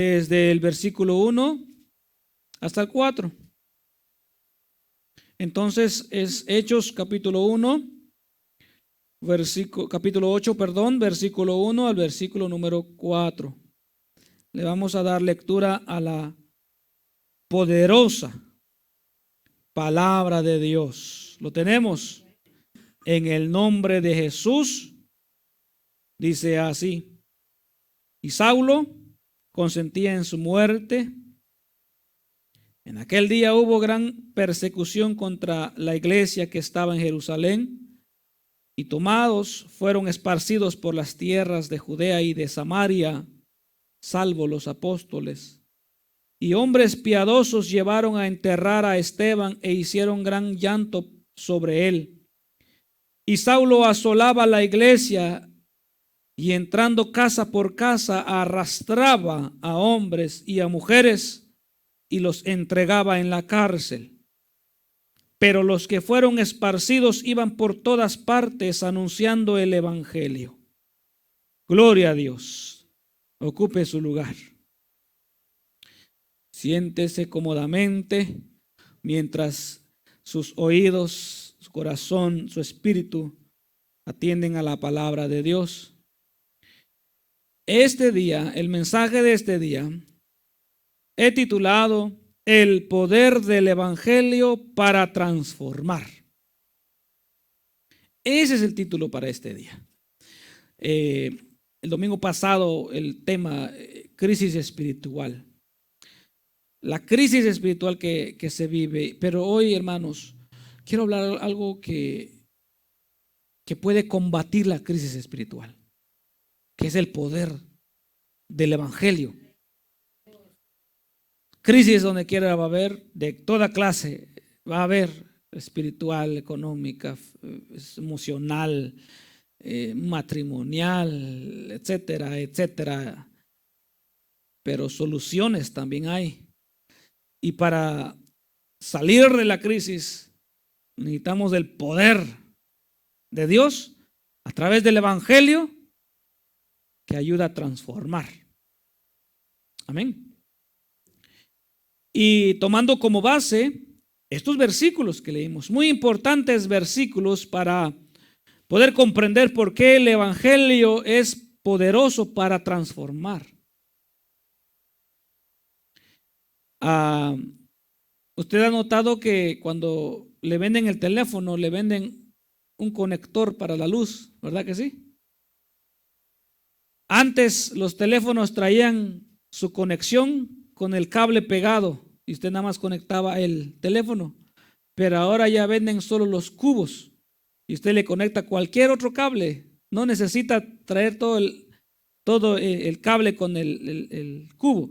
desde el versículo 1 hasta el 4. Entonces es Hechos capítulo 1, capítulo 8, versículo 1 al versículo número 4. Le vamos a dar lectura a la poderosa palabra de Dios. ¿Lo tenemos? En el nombre de Jesús, dice así: y Saulo consentía en su muerte. En aquel día hubo gran persecución contra la iglesia que estaba en Jerusalén, y tomados fueron esparcidos por las tierras de Judea y de Samaria, salvo los apóstoles. Y hombres piadosos llevaron a enterrar a Esteban e hicieron gran llanto sobre él. Y Saulo asolaba la iglesia y entrando casa por casa arrastraba a hombres y a mujeres y los entregaba en la cárcel. Pero los que fueron esparcidos iban por todas partes anunciando el evangelio. Gloria a Dios. Ocupe su lugar. Siéntese cómodamente mientras sus oídos, su corazón, su espíritu atienden a la palabra de Dios. Este día, el mensaje de este día, he titulado El poder del evangelio para transformar. Ese es el título para este día. El domingo pasado el tema crisis espiritual. La crisis espiritual que se vive. Pero hoy, hermanos, quiero hablar algo que puede combatir la crisis espiritual, que es el poder del evangelio. Crisis donde quiera va a haber, de toda clase, va a haber espiritual, económica, emocional, matrimonial, etcétera, etcétera. Pero soluciones también hay. Y para salir de la crisis necesitamos del poder de Dios a través del evangelio que ayuda a transformar. Amén. Y tomando como base estos versículos que leímos, muy importantes versículos para poder comprender por qué el evangelio es poderoso para transformar. Usted ha notado que cuando le venden el teléfono, le venden un conector para la luz, ¿verdad que sí? Antes los teléfonos traían su conexión con el cable pegado y usted nada más conectaba el teléfono, pero ahora ya venden solo los cubos y usted le conecta cualquier otro cable. No necesita traer todo el cable con el cubo,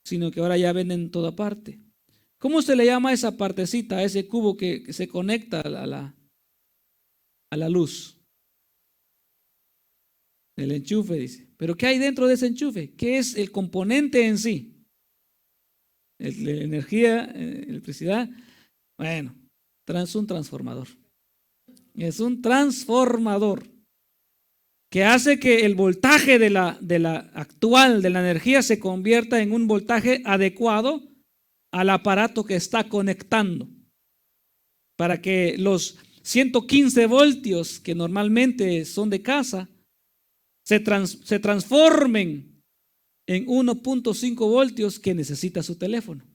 sino que ahora ya venden en toda parte. ¿Cómo se le llama a esa partecita, a ese cubo que se conecta a la luz? El enchufe, dice. ¿Pero qué hay dentro de ese enchufe? ¿Qué es el componente en sí? La energía, electricidad. Bueno, es un transformador. Es un transformador que hace que el voltaje de la actual de la energía se convierta en un voltaje adecuado al aparato que está conectando, para que los 115 voltios que normalmente son de casa se transformen en 1.5 voltios que necesita su teléfono,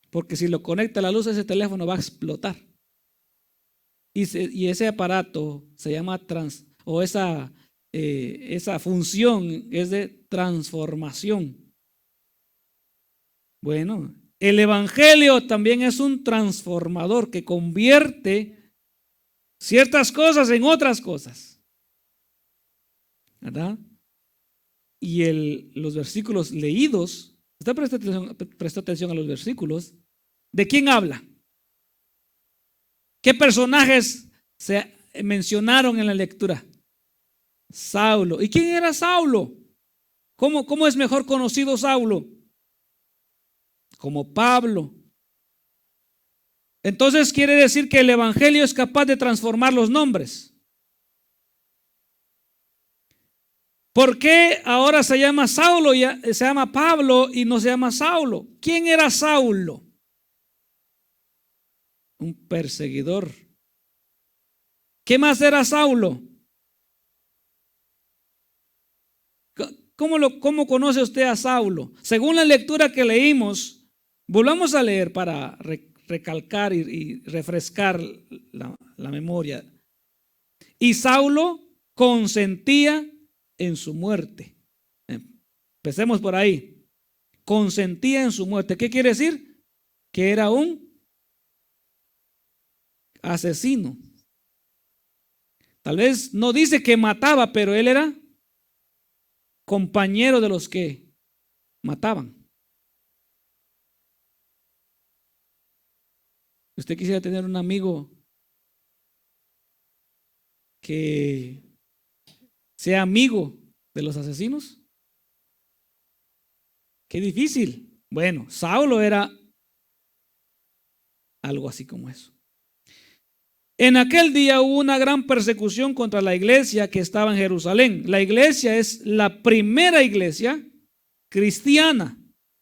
porque si lo conecta a la luz, ese teléfono va a explotar. Y ese aparato se llama esa función es de transformación. Bueno, el evangelio también es un transformador que convierte ciertas cosas en otras cosas, ¿verdad? Y los versículos leídos, usted presta atención a los versículos. ¿De quién habla? ¿Qué personajes se mencionaron en la lectura? Saulo. ¿Y quién era Saulo? ¿Cómo es mejor conocido Saulo? Como Pablo. Entonces quiere decir que el evangelio es capaz de transformar los nombres. ¿Por qué ahora se llama Saulo, se llama Pablo y no se llama Saulo? ¿Quién era Saulo? Un perseguidor. ¿Qué más era Saulo? ¿Cómo conoce usted a Saulo? Según la lectura que leímos, volvamos a leer para recalcar y refrescar la memoria. Y Saulo consentía en su muerte. Empecemos por ahí. Consentía en su muerte. ¿Qué quiere decir? Que era un asesino. Tal vez no dice que mataba, pero él era compañero de los que mataban. ¿Usted quisiera tener un amigo que sea amigo de los asesinos? Qué difícil. Bueno, Saulo era algo así como eso. En aquel día hubo una gran persecución contra la iglesia que estaba en Jerusalén. La iglesia es la primera iglesia cristiana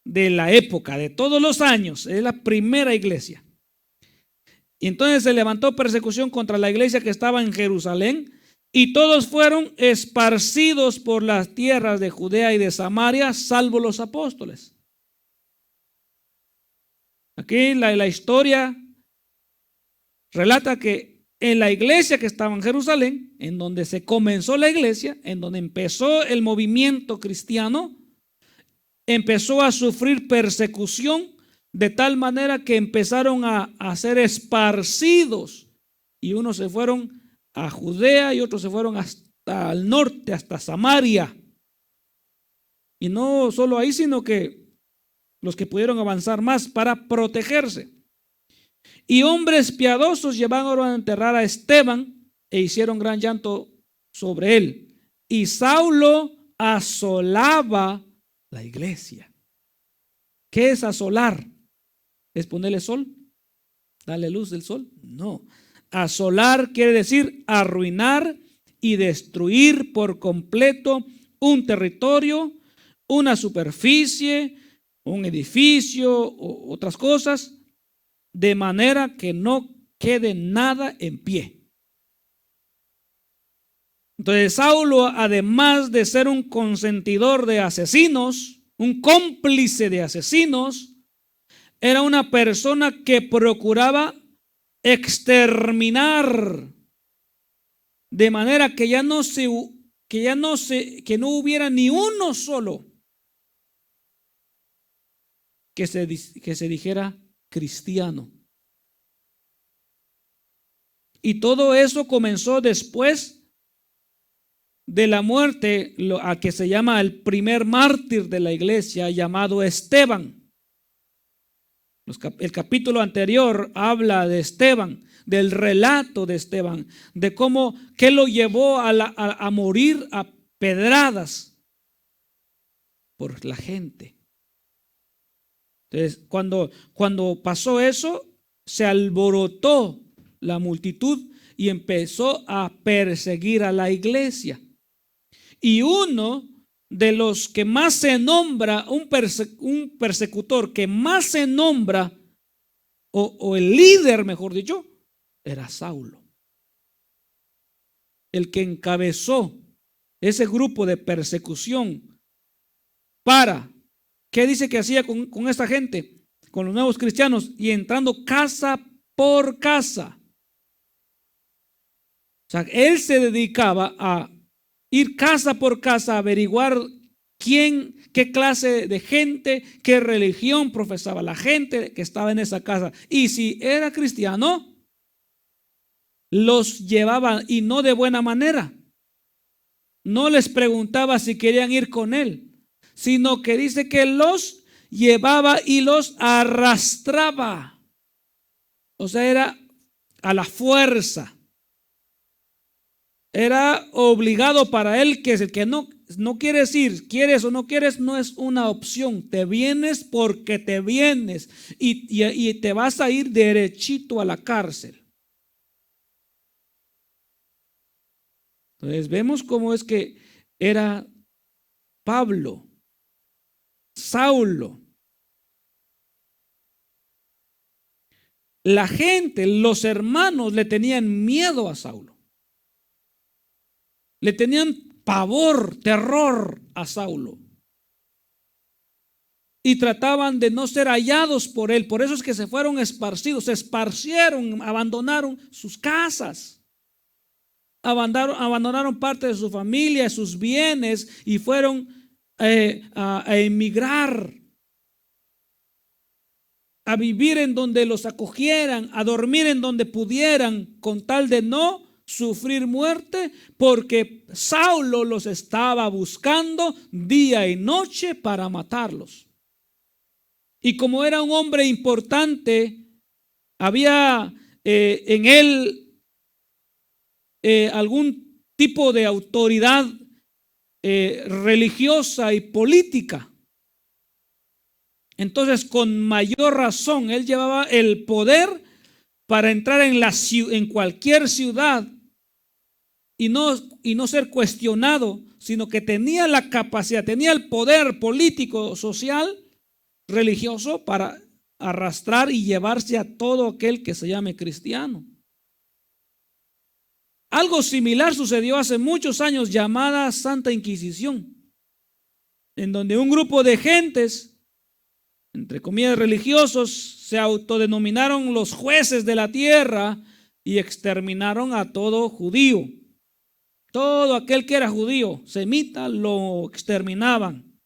de la época, de todos los años. Es la primera iglesia. Y entonces se levantó persecución contra la iglesia que estaba en Jerusalén, y todos fueron esparcidos por las tierras de Judea y de Samaria, salvo los apóstoles. Aquí la historia relata que en la iglesia que estaba en Jerusalén, en donde se comenzó la iglesia, en donde empezó el movimiento cristiano, empezó a sufrir persecución de tal manera que empezaron a ser esparcidos, y unos se fueron a Judea y otros se fueron hasta el norte, hasta Samaria. Y no solo ahí, sino que los que pudieron avanzar más para protegerse. Y hombres piadosos llevaron a enterrar a Esteban e hicieron gran llanto sobre él. Y Saulo asolaba la iglesia. ¿Qué es asolar? ¿Es ponerle sol? ¿Darle luz del sol? No. Asolar quiere decir arruinar y destruir por completo un territorio, una superficie, un edificio o otras cosas, de manera que no quede nada en pie. Entonces Saulo, además de ser un consentidor de asesinos, un cómplice de asesinos, era una persona que procuraba exterminar, de manera que no hubiera ni uno solo que se dijera cristiano. Y todo eso comenzó después de la muerte, a que se llama el primer mártir de la iglesia, llamado Esteban. El capítulo anterior habla de Esteban, del relato de Esteban, de cómo que lo llevó a morir a pedradas por la gente. Entonces, cuando pasó eso, se alborotó la multitud y empezó a perseguir a la iglesia. Y uno de los que más se nombra, un persecutor que más se nombra, o el líder, mejor dicho, era Saulo. El que encabezó ese grupo de persecución para, ¿qué dice que hacía con esta gente? Con los nuevos cristianos, y entrando casa por casa. O sea, él se dedicaba a ir casa por casa a averiguar qué clase de gente, qué religión profesaba la gente que estaba en esa casa. Y si era cristiano, los llevaba, y no de buena manera. No les preguntaba si querían ir con él, sino que dice que los llevaba y los arrastraba. O sea, era a la fuerza. Era obligado para él, que es el que no quieres ir, quieres o no quieres, no es una opción. Te vienes porque te vienes, y te vas a ir derechito a la cárcel. Entonces vemos cómo es que era Pablo, Saulo. La gente, los hermanos le tenían miedo a Saulo. Le tenían pavor, terror a Saulo. Y trataban de no ser hallados por él. Por eso es que se fueron esparcidos, se esparcieron, abandonaron sus casas. Abandonaron parte de su familia, sus bienes y fueron a emigrar, a vivir en donde los acogieran, a dormir en donde pudieran, con tal de no sufrir muerte, porque Saulo los estaba buscando día y noche para matarlos. Y como era un hombre importante, había en él algún tipo de autoridad religiosa y política. Entonces, con mayor razón, él llevaba el poder para entrar en cualquier ciudad y no ser cuestionado, sino que tenía la capacidad, tenía el poder político, social, religioso para arrastrar y llevarse a todo aquel que se llame cristiano. Algo similar sucedió hace muchos años, llamada Santa Inquisición, en donde un grupo de gentes, entre comillas religiosos, se autodenominaron los jueces de la tierra y exterminaron a todo judío. Todo aquel que era judío, semita, lo exterminaban.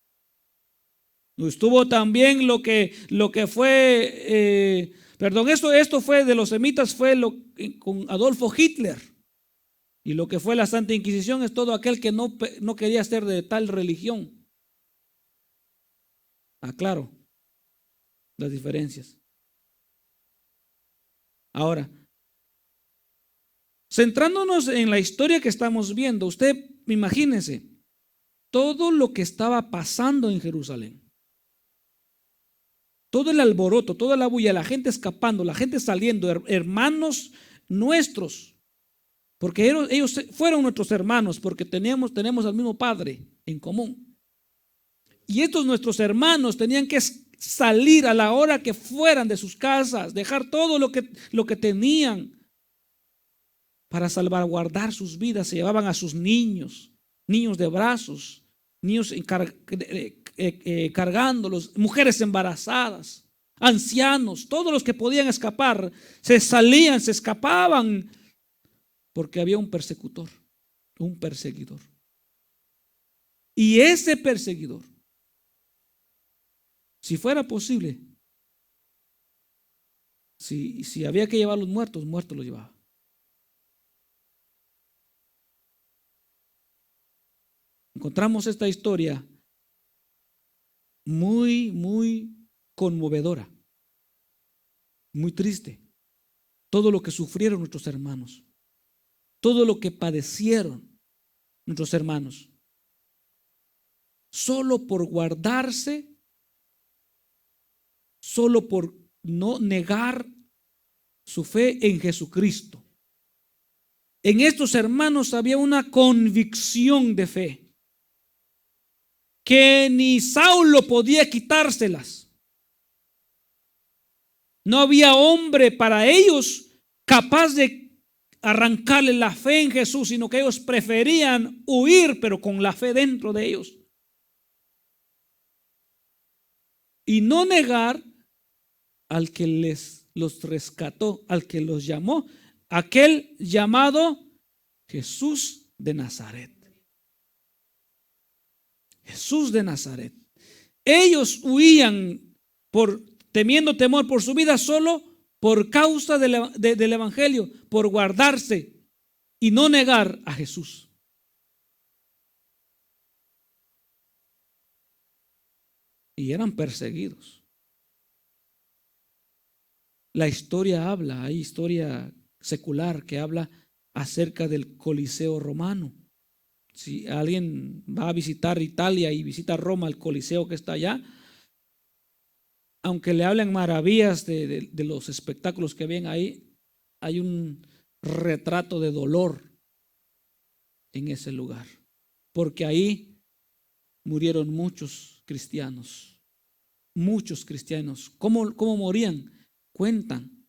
Estuvo también lo que fue, esto fue de los semitas, fue con Adolfo Hitler. Y lo que fue la Santa Inquisición es todo aquel que no quería ser de tal religión. Aclaro las diferencias. Ahora, centrándonos en la historia que estamos viendo, usted imagínese todo lo que estaba pasando en Jerusalén. Todo el alboroto, toda la bulla, la gente escapando, la gente saliendo, hermanos nuestros, porque ellos fueron nuestros hermanos, porque tenemos al mismo Padre en común. Y estos nuestros hermanos tenían que salir a la hora que fueran de sus casas, dejar todo lo que tenían para salvaguardar sus vidas. Se llevaban a sus niños de brazos, niños cargándolos, mujeres embarazadas, ancianos, todos los que podían escapar, se escapaban, porque había un persecutor, un perseguidor. Y ese perseguidor, si fuera posible, si había que llevar los muertos los llevaba. Encontramos esta historia muy, muy conmovedora, muy triste. Todo lo que sufrieron nuestros hermanos, todo lo que padecieron nuestros hermanos, solo por guardarse, solo por no negar su fe en Jesucristo. En estos hermanos había una convicción de fe que ni Saulo podía quitárselas. No había hombre para ellos capaz de arrancarle la fe en Jesús, sino que ellos preferían huir, pero con la fe dentro de ellos. Y no negar al que los rescató, al que los llamó, aquel llamado Jesús de Nazaret. Jesús de Nazaret. Ellos huían temiendo temor por su vida solo por causa del evangelio, por guardarse y no negar a Jesús. Y eran perseguidos. La historia habla, hay historia secular que habla acerca del Coliseo romano. Si alguien va a visitar Italia y visita Roma, el Coliseo que está allá, aunque le hablen maravillas de los espectáculos que ven ahí, hay un retrato de dolor en ese lugar, porque ahí murieron muchos cristianos. Muchos cristianos. ¿Cómo morían? Cuentan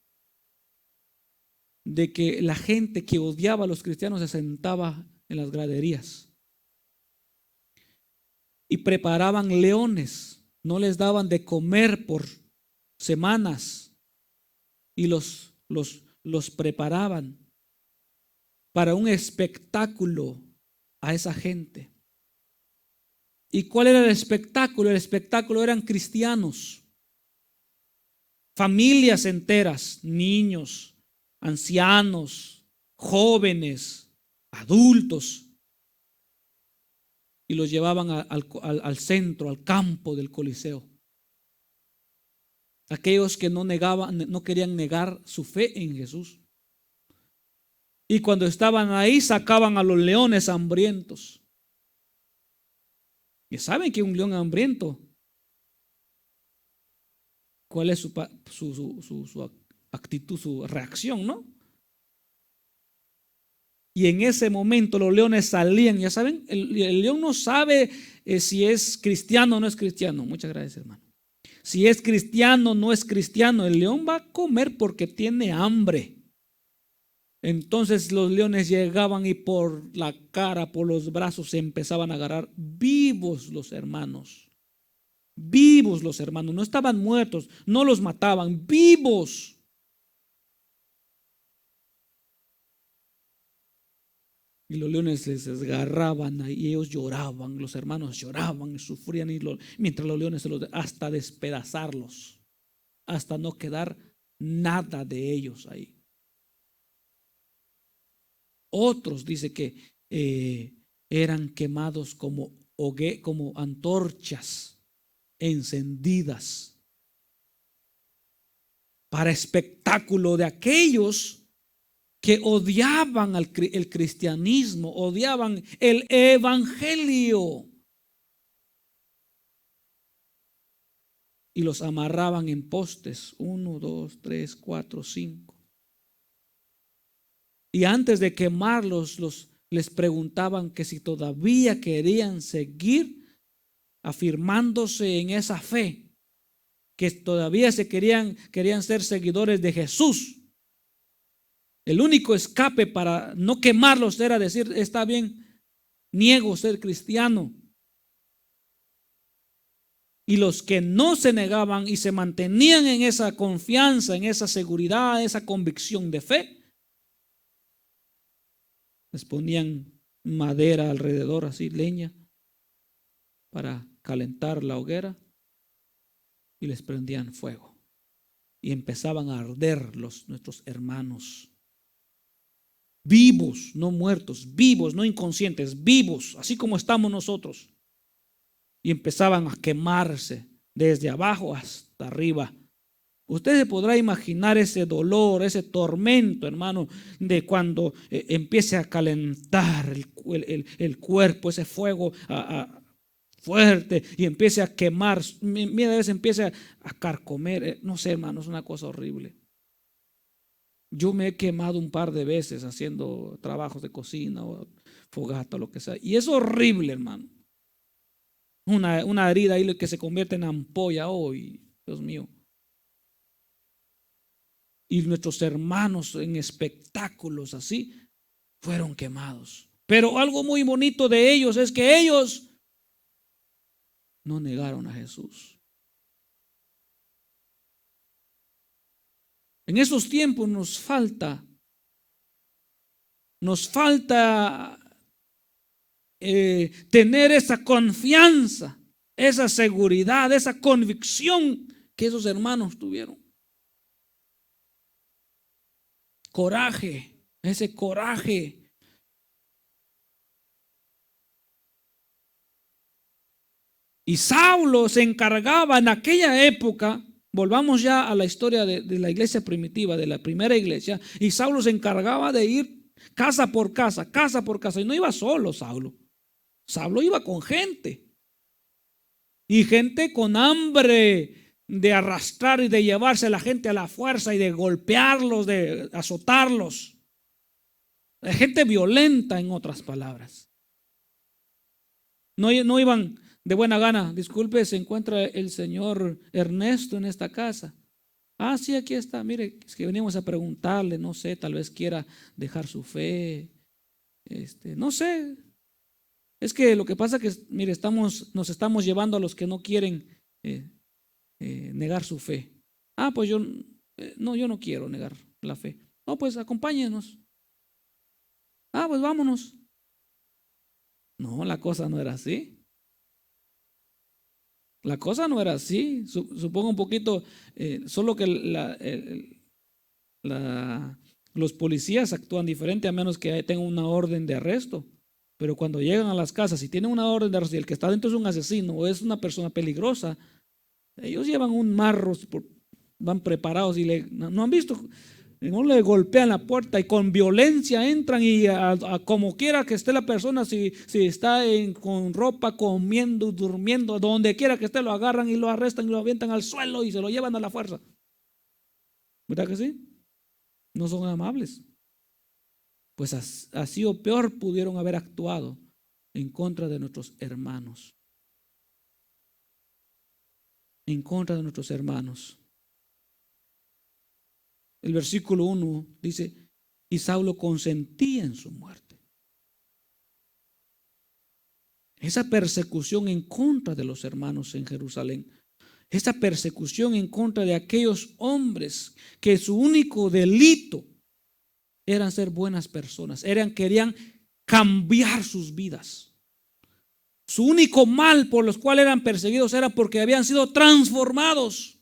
de que la gente que odiaba a los cristianos se sentaba en las graderías y preparaban leones. No les daban de comer por semanas y los preparaban para un espectáculo a esa gente. ¿Y cuál era el espectáculo? El espectáculo eran cristianos, familias enteras, niños, ancianos, jóvenes, adultos, y los llevaban al centro, al campo del Coliseo. Aquellos que no querían negar su fe en Jesús. Y cuando estaban ahí sacaban a los leones hambrientos. Y saben que un león hambriento, ¿cuál es su actitud, su reacción, no? Y en ese momento los leones salían. Ya saben, el león no sabe si es cristiano o no es cristiano. Muchas gracias, hermano. Si es cristiano o no es cristiano, el león va a comer porque tiene hambre. Entonces los leones llegaban y por la cara, por los brazos se empezaban a agarrar vivos los hermanos. Vivos los hermanos, no estaban muertos, no los mataban, vivos. Y los leones les desgarraban y ellos lloraban, los hermanos lloraban y sufrían mientras los leones hasta despedazarlos, hasta no quedar nada de ellos ahí. Otros dice que eran quemados como antorchas encendidas para espectáculo de aquellos que odiaban el cristianismo, odiaban el evangelio. Y los amarraban en postes, 1, 2, 3, 4, 5. Y antes de quemarlos, les preguntaban que si todavía querían seguir afirmándose en esa fe, que todavía querían ser seguidores de Jesús. El único escape para no quemarlos era decir: está bien, niego ser cristiano. Y los que no se negaban y se mantenían en esa confianza, en esa seguridad, esa convicción de fe, les ponían madera alrededor, así, leña, para calentar la hoguera, y les prendían fuego. Y empezaban a arder nuestros hermanos. Vivos, no muertos, vivos, no inconscientes, vivos, así como estamos nosotros. Y empezaban a quemarse desde abajo hasta arriba. Usted se podrá imaginar ese dolor, ese tormento, hermano, de cuando empiece a calentar el cuerpo, ese fuego fuerte, y empiece a quemar. Mira, a veces empieza a carcomer. No sé, hermano, es una cosa horrible. Yo me he quemado un par de veces haciendo trabajos de cocina o fogata o lo que sea. Y es horrible, hermano. Una herida ahí que se convierte en ampolla hoy, Dios mío. Y nuestros hermanos en espectáculos así fueron quemados. Pero algo muy bonito de ellos es que ellos no negaron a Jesús. En esos tiempos nos falta tener esa confianza, esa seguridad, esa convicción que esos hermanos tuvieron. Coraje, ese coraje. Y Saulo se encargaba en aquella época. Volvamos ya a la historia de la iglesia primitiva, de la primera iglesia. Y Saulo se encargaba de ir casa por casa, casa por casa. Y no iba solo Saulo. Saulo iba con gente. Y gente con hambre de arrastrar y de llevarse a la gente a la fuerza y de golpearlos, de azotarlos. Gente violenta, en otras palabras. No iban de buena gana, disculpe, ¿se encuentra el señor Ernesto en esta casa? Ah, sí, aquí está. Mire, es que venimos a preguntarle, no sé, tal vez quiera dejar su fe. No sé. Es que lo que pasa que, mire, nos estamos llevando a los que no quieren negar su fe. Ah, pues yo no quiero negar la fe. No, pues acompáñenos. Ah, pues vámonos. No, la cosa no era así. La cosa no era así. Supongo un poquito, solo que los policías actúan diferente a menos que tengan una orden de arresto. Pero cuando llegan a las casas y tienen una orden de arresto y el que está dentro es un asesino o es una persona peligrosa, ellos llevan un marro, van preparados y no han visto, no le golpean la puerta y con violencia entran y a como quiera que esté la persona, si está con ropa, comiendo, durmiendo, donde quiera que esté, lo agarran y lo arrestan y lo avientan al suelo y se lo llevan a la fuerza. ¿Verdad que sí? No son amables. Pues así o peor pudieron haber actuado en contra de nuestros hermanos. En contra de nuestros hermanos. El versículo 1 dice, y Saulo consentía en su muerte. Esa persecución en contra de los hermanos en Jerusalén, esa persecución en contra de aquellos hombres que su único delito eran ser buenas personas, querían cambiar sus vidas. Su único mal por los cuales eran perseguidos era porque habían sido transformados,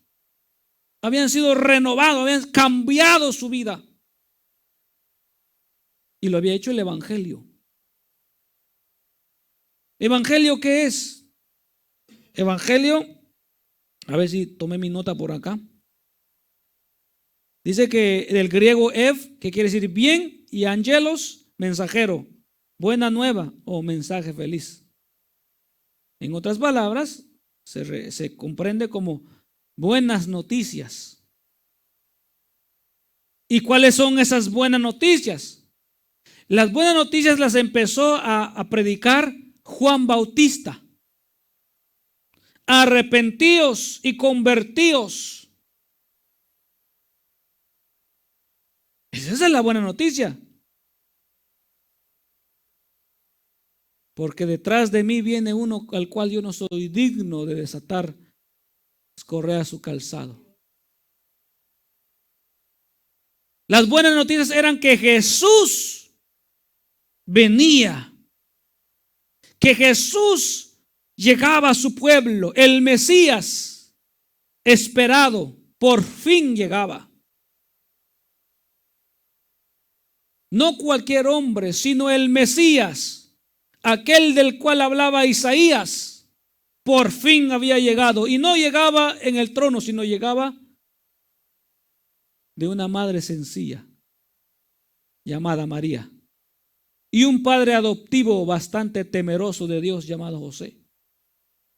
habían sido renovados, habían cambiado su vida. Y lo había hecho el Evangelio. ¿Evangelio qué es? Evangelio, a ver si tomé mi nota por acá. Dice que del griego ev, que quiere decir bien, y angelos, mensajero, buena nueva o mensaje feliz. En otras palabras, se comprende como buenas noticias. ¿Y cuáles son esas buenas noticias? Las buenas noticias las empezó a predicar Juan Bautista. Arrepentíos y convertíos. Esa es la buena noticia. Porque detrás de mí viene uno al cual yo no soy digno de desatar las correas de su calzado. Las buenas noticias eran que Jesús venía, que Jesús llegaba a su pueblo, el Mesías esperado, por fin llegaba. No cualquier hombre, sino el Mesías, aquel del cual hablaba Isaías, por fin había llegado. Y no llegaba en el trono, sino llegaba de una madre sencilla llamada María y un padre adoptivo bastante temeroso de Dios llamado José,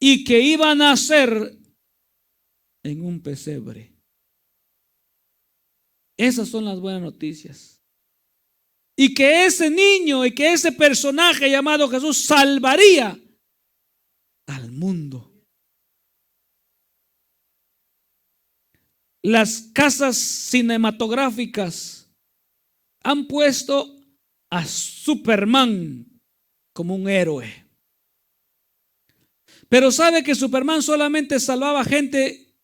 y que iba a nacer en un pesebre. Esas son las buenas noticias. Y que ese niño y que ese personaje llamado Jesús salvaría al mundo. Las casas cinematográficas han puesto a Superman como un héroe. Pero sabe que Superman solamente salvaba gente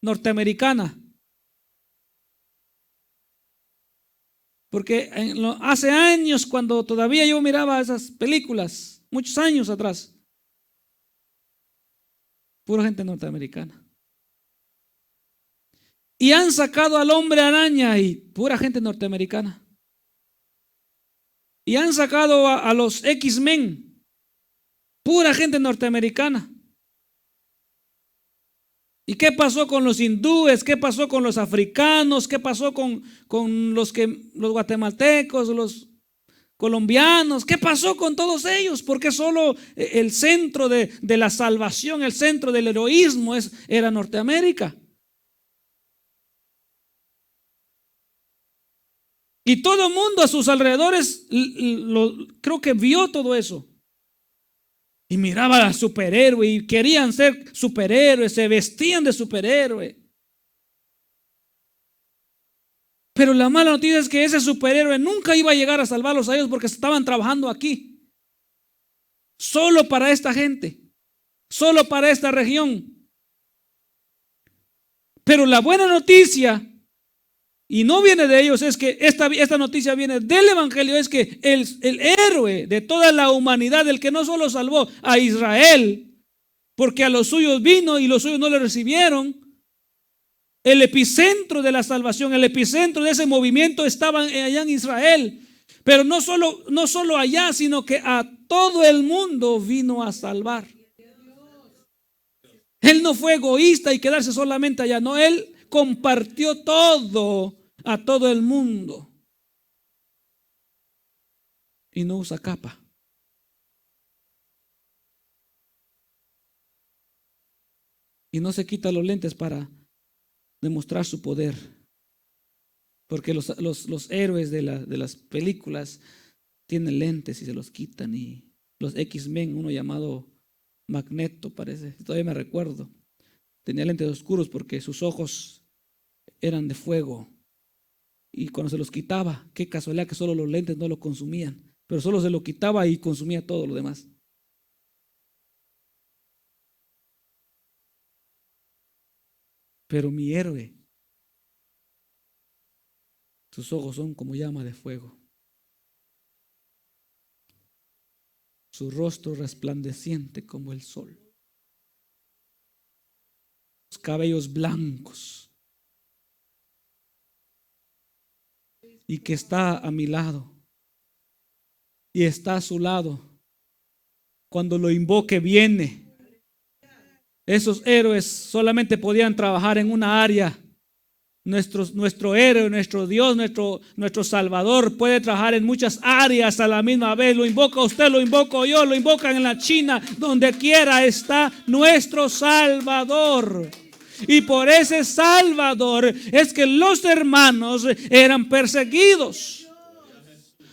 norteamericana. Porque hace años, cuando todavía yo miraba esas películas, muchos años atrás, pura gente norteamericana. Y han sacado al hombre araña y pura gente norteamericana. Y han sacado a los X-Men, pura gente norteamericana. ¿Y qué pasó con los hindúes? ¿Qué pasó con los africanos? ¿Qué pasó con los guatemaltecos, los colombianos? ¿Qué pasó con todos ellos? Porque solo el centro de la salvación, el centro del heroísmo era Norteamérica. Y todo el mundo a sus alrededores creo que vio todo eso. Y miraba al superhéroe y querían ser superhéroes, se vestían de superhéroe. Pero la mala noticia es que ese superhéroe nunca iba a llegar a salvarlos a ellos porque estaban trabajando aquí. Solo para esta gente, solo para esta región. Pero la buena noticia, y no viene de ellos, es que esta noticia viene del Evangelio, es que el héroe de toda la humanidad, el que no solo salvó a Israel, porque a los suyos vino y los suyos no le recibieron, el epicentro de la salvación, el epicentro de ese movimiento estaba allá en Israel. Pero no solo allá, sino que a todo el mundo vino a salvar. Él no fue egoísta y quedarse solamente allá, no, él compartió todo a todo el mundo. Y no usa capa. Y no se quita los lentes para demostrar su poder. Porque los héroes de las películas tienen lentes y se los quitan. Y los X-Men, uno llamado Magneto, parece, todavía me recuerdo, tenía lentes oscuros porque sus ojos eran de fuego. Y cuando se los quitaba, qué casualidad que solo los lentes no lo consumían, pero solo se lo quitaba y consumía todo lo demás. Pero mi héroe, sus ojos son como llama de fuego, su rostro resplandeciente como el sol, sus cabellos blancos, y que está a mi lado y está a su lado. Cuando lo invoque viene. Esos héroes solamente podían trabajar en una área. Nuestro héroe, nuestro Dios, nuestro Salvador puede trabajar en muchas áreas a la misma vez. Lo invoca usted, lo invoco yo, lo invocan en la China, donde quiera está nuestro Salvador. Y por ese Salvador es que los hermanos eran perseguidos.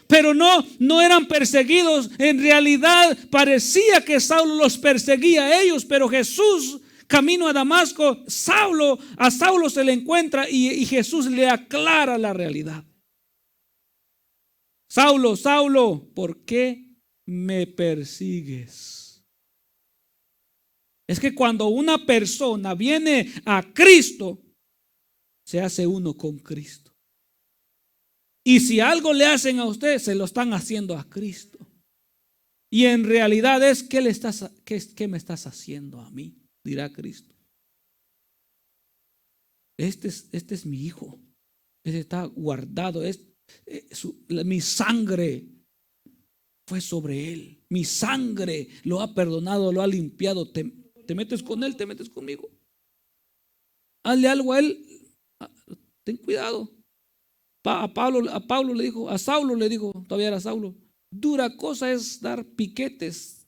Pero no eran perseguidos. En realidad parecía que Saulo los perseguía a ellos, pero Jesús, camino a Damasco, a Saulo se le encuentra y Jesús le aclara la realidad. Saulo, Saulo, ¿por qué me persigues? Es que cuando una persona viene a Cristo, se hace uno con Cristo. Y si algo le hacen a usted, se lo están haciendo a Cristo. Y en realidad es, ¿qué me estás haciendo a mí? Dirá Cristo. Este es mi hijo. Este está guardado. Mi sangre fue sobre él. Mi sangre lo ha perdonado, lo ha limpiado. Te metes con él, te metes conmigo. Hazle algo a él. Ten cuidado. A Pablo le dijo, a Saulo le dijo, todavía era Saulo, dura cosa es dar piquetes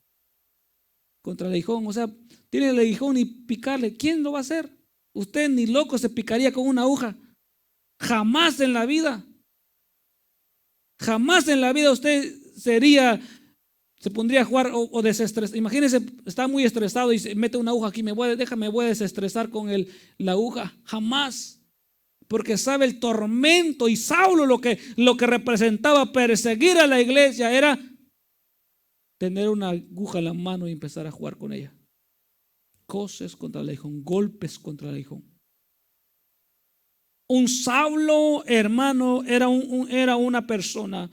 contra el aguijón. O sea, tiene el aguijón y picarle. ¿Quién lo va a hacer? Usted ni loco se picaría con una aguja. Jamás en la vida. Jamás en la vida usted se pondría a jugar o desestresar. Imagínese, está muy estresado y se mete una aguja aquí, me voy a desestresar con la aguja. Jamás. Porque sabe el tormento. Y Saulo lo que representaba perseguir a la iglesia era tener una aguja en la mano y empezar a jugar con ella. Coces contra el aguijón, golpes contra el aguijón. Un Saulo, hermano, era una persona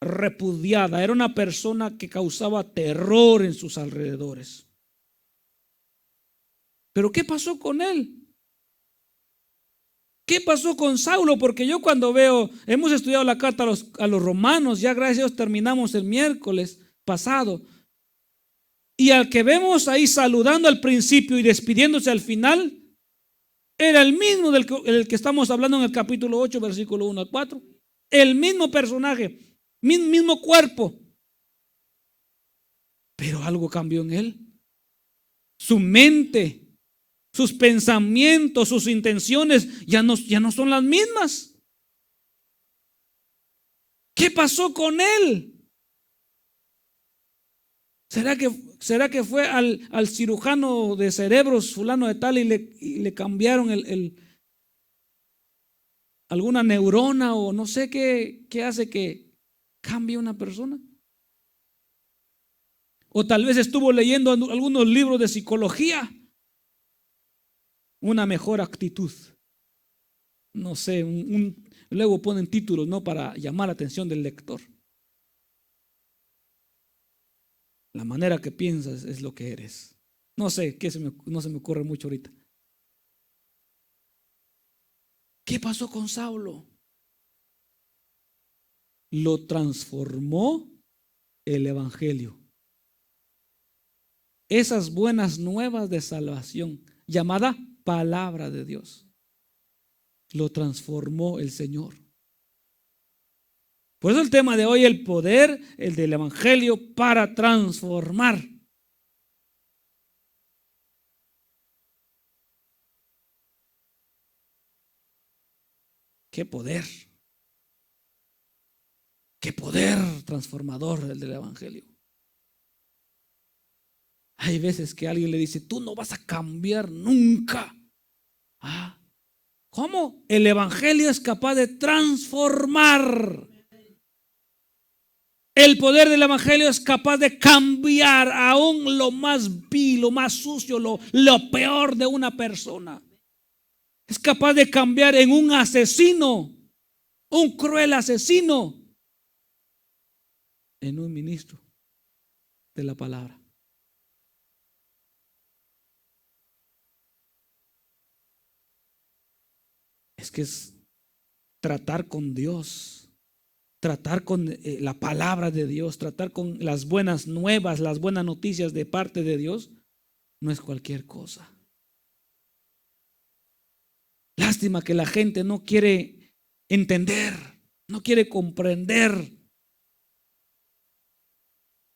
repudiada, era una persona que causaba terror en sus alrededores. Pero ¿qué pasó con él? ¿Qué pasó con Saulo? Porque yo cuando hemos estudiado la carta a los romanos, ya gracias a Dios terminamos el miércoles pasado, y al que vemos ahí saludando al principio y despidiéndose al final, era el mismo del que estamos hablando en el capítulo 8, versículo 1 al 4. El mismo personaje, mismo cuerpo. Pero algo cambió en él. Su mente, sus pensamientos, sus intenciones ya no son las mismas. ¿Qué pasó con él? ¿Será que fue al cirujano de cerebros fulano de tal y le cambiaron alguna neurona o no sé qué hace que cambie una persona? O tal vez estuvo leyendo algunos libros de psicología. Una mejor actitud. No sé, luego ponen títulos, ¿no? Para llamar la atención del lector. La manera que piensas es lo que eres. No sé, no se me ocurre mucho ahorita. ¿Qué pasó con Saulo? Lo transformó el evangelio. Esas buenas nuevas de salvación, llamada palabra de Dios, lo transformó el Señor. Por eso el tema de hoy, el poder, el del evangelio para transformar. Qué poder transformador el del evangelio. Hay veces que alguien le dice, tú no vas a cambiar nunca. ¿Cómo? El evangelio es capaz de transformar. El poder del evangelio es capaz de cambiar aún lo más vil, lo más sucio, lo peor de una persona. Es capaz de cambiar en un asesino, un cruel asesino, en un ministro de la palabra. Es que es tratar con Dios, tratar con la palabra de Dios, tratar con las buenas nuevas, las buenas noticias de parte de Dios, no es cualquier cosa. Lástima que la gente no quiere entender, no quiere comprender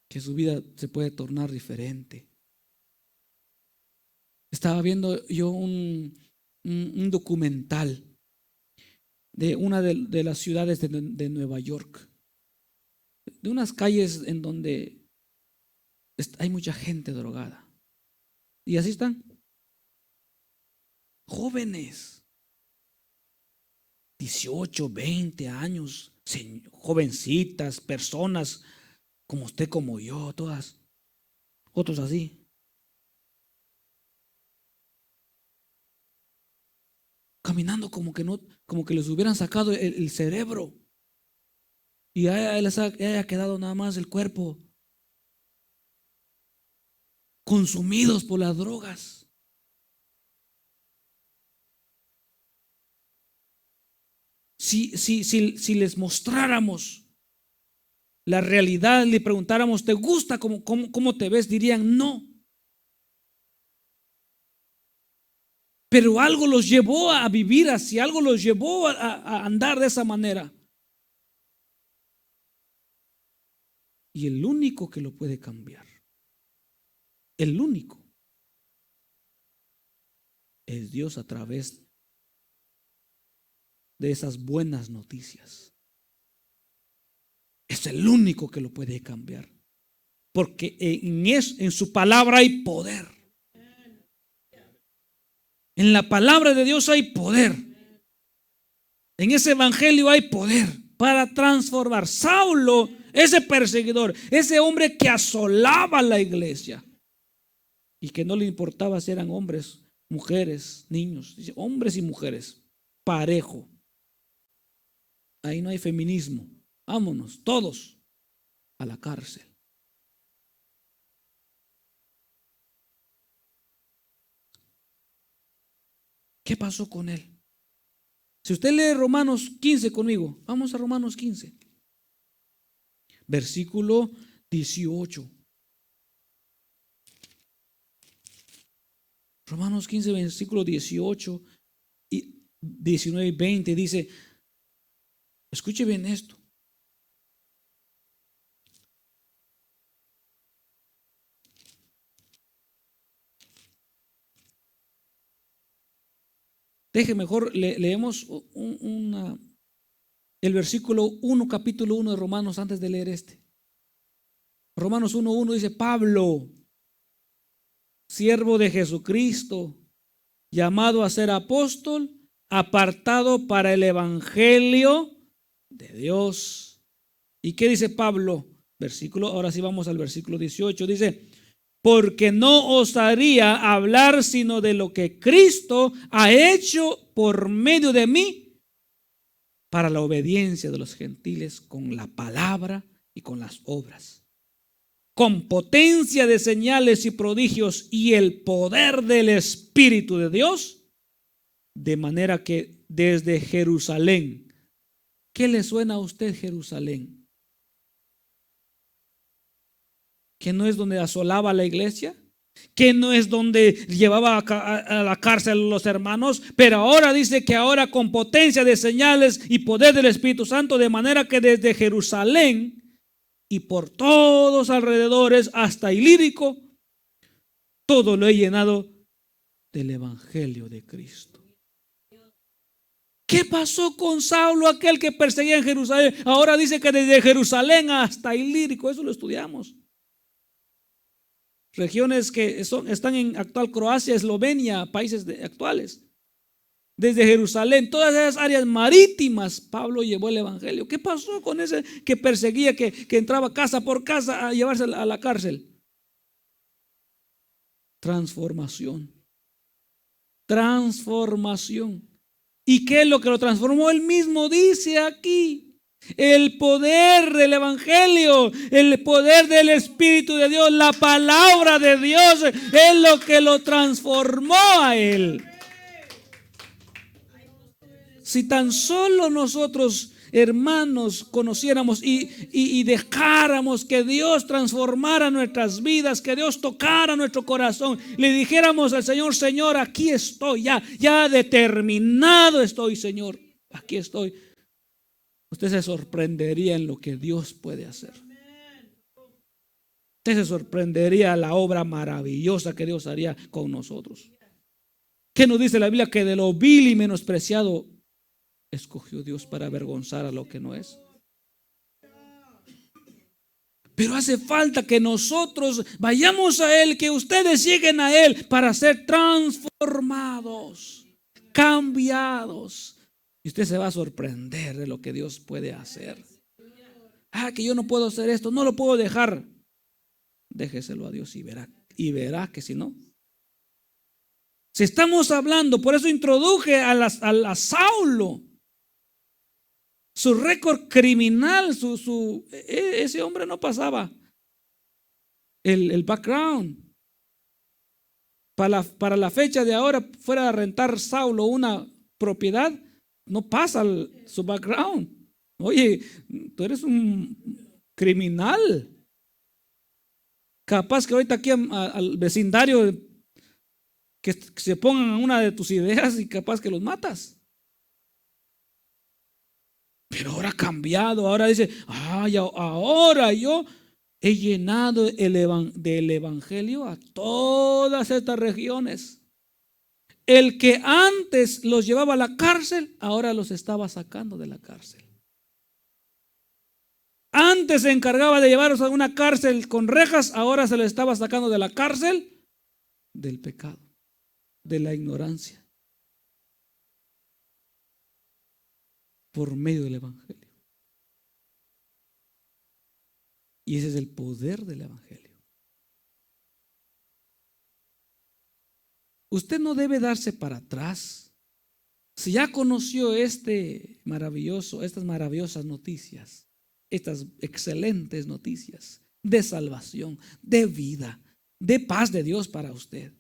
que su vida se puede tornar diferente. Estaba viendo yo un documental de una de las ciudades de Nueva York, de unas calles en donde hay mucha gente drogada. Y así están. Jóvenes, 18, 20 años, jovencitas, personas como usted, como yo, todas, otros así. Caminando como que les hubieran sacado el cerebro y les haya quedado nada más el cuerpo, consumidos por las drogas. Si les mostráramos la realidad, le preguntáramos, ¿te gusta cómo te ves? Dirían no. Pero algo los llevó a vivir así, algo los llevó a andar de esa manera. Y el único que lo puede cambiar, el único, es Dios a través de esas buenas noticias. Es el único que lo puede cambiar. Porque en su palabra hay poder. En la palabra de Dios hay poder. En ese evangelio hay poder para transformar. Saulo, ese perseguidor, ese hombre que asolaba la iglesia y que no le importaba si eran hombres, mujeres, niños, hombres y mujeres, parejo. Ahí no hay feminismo. Vámonos todos a la cárcel. ¿Qué pasó con él? Si usted lee Romanos 15 conmigo, vamos a Romanos 15, versículo 18. Romanos 15, versículo 18 y 19 y 20 dice, escuche bien esto. Deje mejor, leemos el versículo 1, capítulo 1 de Romanos antes de leer este, Romanos 1:1 dice: Pablo, siervo de Jesucristo, llamado a ser apóstol, apartado para el evangelio de Dios. ¿Y qué dice Pablo? Ahora sí vamos al versículo 18. Dice: porque no osaría hablar sino de lo que Cristo ha hecho por medio de mí para la obediencia de los gentiles con la palabra y con las obras, con potencia de señales y prodigios y el poder del Espíritu de Dios, de manera que desde Jerusalén. ¿Qué le suena a usted Jerusalén? ¿Que no es donde asolaba la iglesia? ¿Que no es donde llevaba a la cárcel a los hermanos? Pero ahora dice que ahora con potencia de señales y poder del Espíritu Santo, de manera que desde Jerusalén y por todos alrededores hasta Ilírico, todo lo he llenado del evangelio de Cristo. ¿Qué pasó con Saulo, aquel que perseguía en Jerusalén? Ahora dice que desde Jerusalén hasta Ilírico. Eso lo estudiamos. Regiones que están en actual Croacia, Eslovenia, países actuales. Desde Jerusalén, todas esas áreas marítimas, Pablo llevó el evangelio. ¿Qué pasó con ese que perseguía, que entraba casa por casa a llevarse a la cárcel? Transformación. Transformación. ¿Y qué es lo que lo transformó? Él mismo dice aquí: el poder del evangelio, el poder del Espíritu de Dios, la palabra de Dios es lo que lo transformó a él. Si tan solo nosotros, hermanos, conociéramos y dejáramos que Dios transformara nuestras vidas, que Dios tocara nuestro corazón, le dijéramos al Señor: Señor, aquí estoy, ya determinado estoy, Señor, aquí estoy. Usted se sorprendería en lo que Dios puede hacer. Usted se sorprendería la obra maravillosa que Dios haría con nosotros. ¿Qué nos dice la Biblia? Que de lo vil y menospreciado escogió Dios para avergonzar a lo que no es. Pero hace falta que nosotros vayamos a Él, que ustedes lleguen a Él para ser transformados, cambiados. Y usted se va a sorprender de lo que Dios puede hacer. Que yo no puedo hacer esto, no lo puedo dejar. Déjeselo a Dios y verá que si no. Si estamos hablando, por eso introduje a Saulo. Su récord criminal, ese hombre no pasaba el background. Para la fecha de ahora, fuera a rentar Saulo una propiedad, no pasa su background. Oye, tú eres un criminal. Capaz que ahorita aquí al vecindario que se pongan a una de tus ideas y capaz que los matas. Pero ahora ha cambiado, ahora dice: ahora yo he llenado del evangelio a todas estas regiones. El que antes los llevaba a la cárcel, ahora los estaba sacando de la cárcel. Antes se encargaba de llevarlos a una cárcel con rejas, ahora se les estaba sacando de la cárcel del pecado, de la ignorancia, por medio del evangelio. Y ese es el poder del evangelio. Usted no debe darse para atrás. Si ya conoció estas maravillosas noticias, estas excelentes noticias de salvación, de vida, de paz de Dios para usted,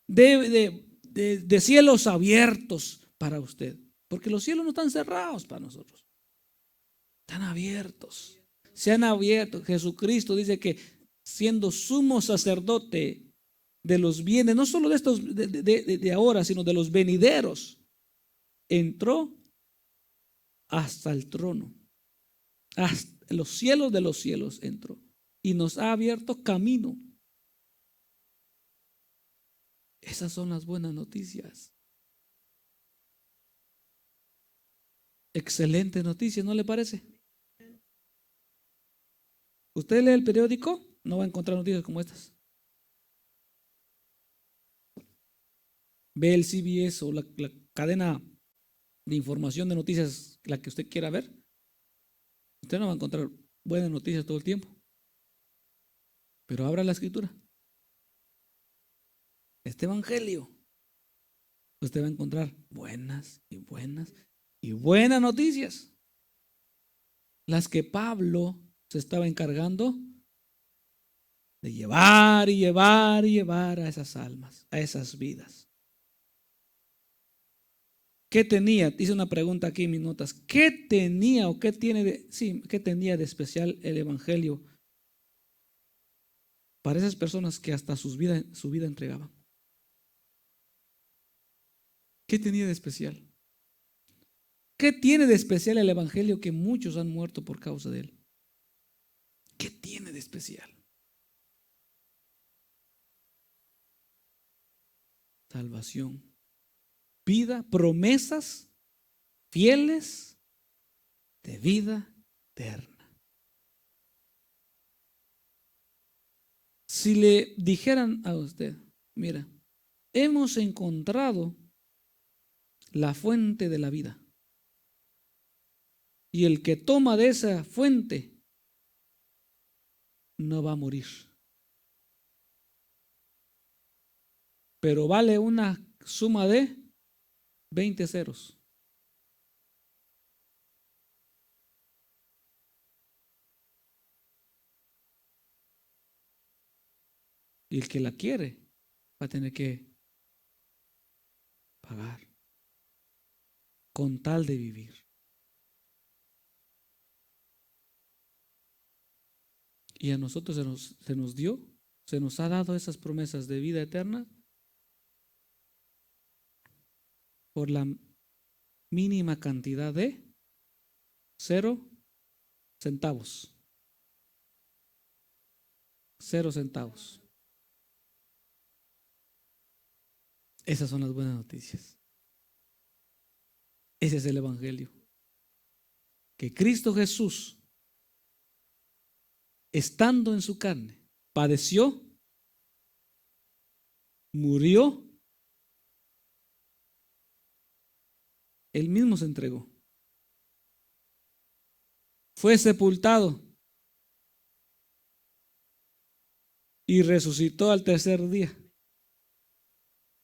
de cielos abiertos para usted, porque los cielos no están cerrados para nosotros, están abiertos, se han abierto. Jesucristo dice que siendo sumo sacerdote de los bienes, no solo de estos de ahora, sino de los venideros, entró hasta el trono, hasta los cielos de los cielos entró y nos ha abierto camino. Esas son las buenas noticias. Excelente noticia, ¿no le parece? ¿Usted lee el periódico? no va a encontrar noticias como estas. Ve el CBS o la cadena de información de noticias, la que usted quiera ver. Usted no va a encontrar buenas noticias todo el tiempo. Pero abra la escritura. Este evangelio. Usted va a encontrar buenas y buenas y buenas noticias. Las que Pablo se estaba encargando de llevar y llevar y llevar a esas almas, a esas vidas. ¿Qué tenía? Hice una pregunta aquí en mis notas. ¿Qué tenía o qué tiene qué tenía de especial el evangelio para esas personas que hasta su vida entregaban? ¿Qué tenía de especial? ¿Qué tiene de especial el evangelio que muchos han muerto por causa de él? ¿Qué tiene de especial? Salvación, vida, promesas fieles de vida eterna. Si le dijeran a usted, mira, hemos encontrado la fuente de la vida, y el que toma de esa fuente no va a morir, pero vale una suma de 20 ceros. Y el que la quiere va a tener que pagar con tal de vivir. Y a nosotros se nos ha dado esas promesas de vida eterna por la mínima cantidad de 0 centavos. 0 centavos. Esas son las buenas noticias. Ese es el evangelio. Que Cristo Jesús, estando en su carne, padeció, murió, él mismo se entregó, fue sepultado y resucitó al tercer día